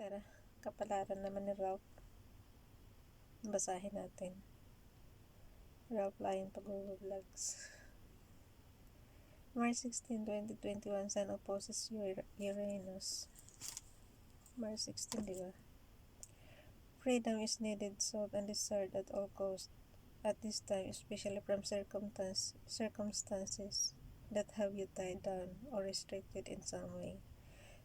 Tara, kapalaran naman ni Ralf. Basahin natin. Ralf Lion Pagobo Vloggs. March 16, 2021, Sun opposes Uranus. March 16, diba? Freedom is needed, sought and desired at all costs at this time, especially from circumstances that have you tied down or restricted in some way.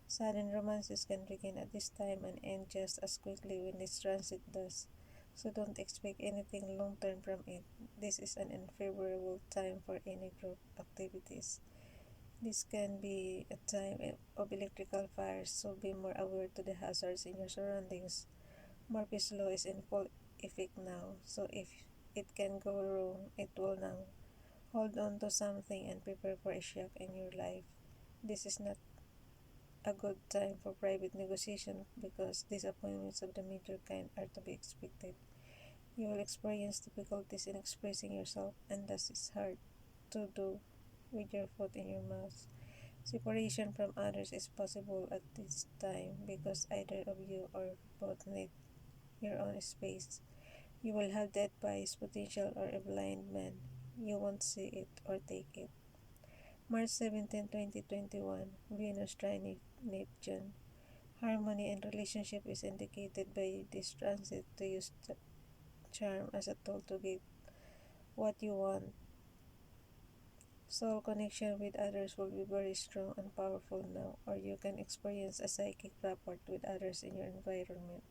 Sudden romances can begin at this time and end just as quickly when this transit does, so don't expect anything long-term from it. This is an unfavorable time for any group activities. This can be a time of electrical fires, so be more aware to the hazards in your surroundings. Murphy's Law is in full effect now, so if it can go wrong, it will now. Hold on to something and prepare for a shock in your life. This is not a good time for private negotiation because disappointments of the major kind are to be expected. You will experience difficulties in expressing yourself, and thus it's hard to do with your foot in your mouth. Separation from others is possible at this time because either of you or both need your own space. You will have death bias potential or a blind man. You won't see it or take it. March 17, 2021, Venus trine Neptune. Harmony and relationship is indicated by this transit to use charm as a tool to get what you want. Soul connection with others will be very strong and powerful now, or you can experience a psychic rapport with others in your environment.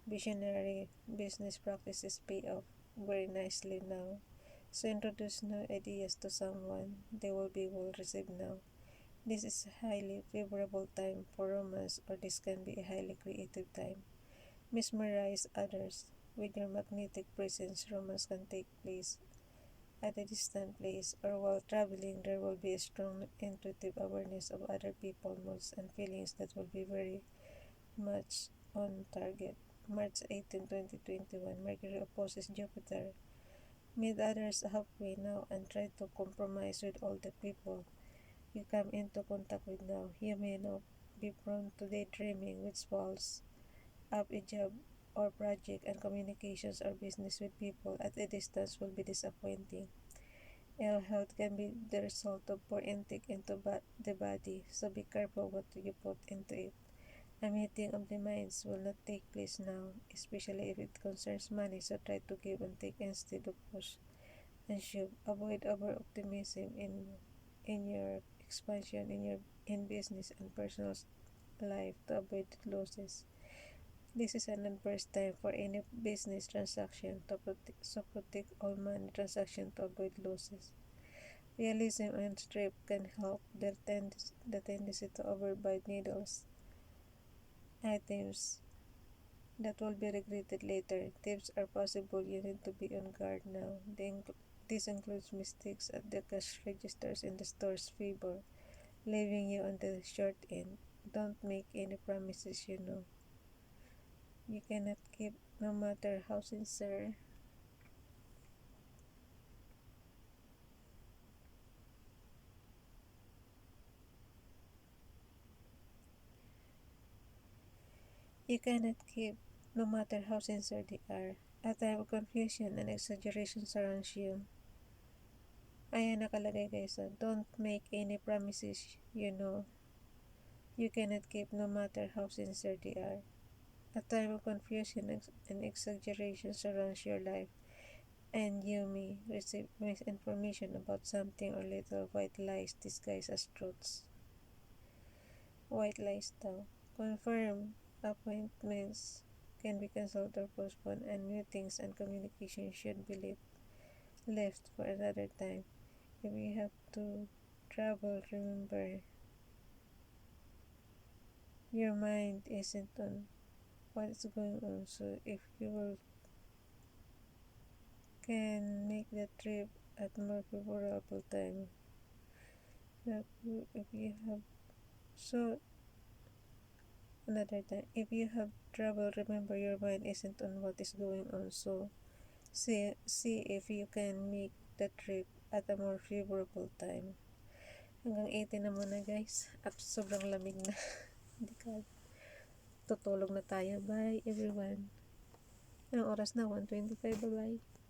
Visionary business practices pay off very nicely now. So introduce new ideas to someone, they will be well received now. This is a highly favorable time for romance, or this can be a highly creative time. Mesmerize others. With your magnetic presence, romance can take place at a distant place, or while traveling. There will be a strong intuitive awareness of other people's moods and feelings that will be very much on target. March 18, 2021, Mercury opposes Jupiter. Meet others halfway now and try to compromise with all the people you come into contact with now. You may now be prone to daydreaming, which falls up a job or project, and communications or business with people at a distance will be disappointing. Ill health can be the result of poor intake into the body, so be careful what you put into it. A meeting of the minds will not take place now, especially if it concerns money, so try to give and take instead of push and shove. Avoid over-optimism in your expansion in business and personal life to avoid losses. This is an adverse time for any business transaction, so protect all money transactions to avoid losses. Realism and thrift can help the tendency to overbuy needles items that will be regretted later. Thieves are possible. You need to be on guard now. This includes mistakes at the cash registers in the store's favor, leaving you on the short end. Don't make any promises you cannot keep, no matter how sincere. You cannot keep, no matter how sincere they are. A time of confusion and exaggeration surrounds you. Ayan nakalagay guys, don't make any promises you cannot keep, no matter how sincere they are. A time of confusion and exaggeration surrounds your life, and you may receive misinformation about something or little white lies disguised as truths. White lies daw. Confirm appointments can be cancelled or postponed, and meetings and communication should be left for another time. If you have to travel, remember your mind isn't on what's going on, so if you can make the trip at more favorable time. If you have so another time, if you have trouble, remember your mind isn't on what is going on, so see if you can make the trip at a more favorable time. Hanggang 18 na muna guys, at sobrang lamig na. Hindi ka tutulog na tayo. Bye everyone. Anong oras na? 1:25. Bye bye.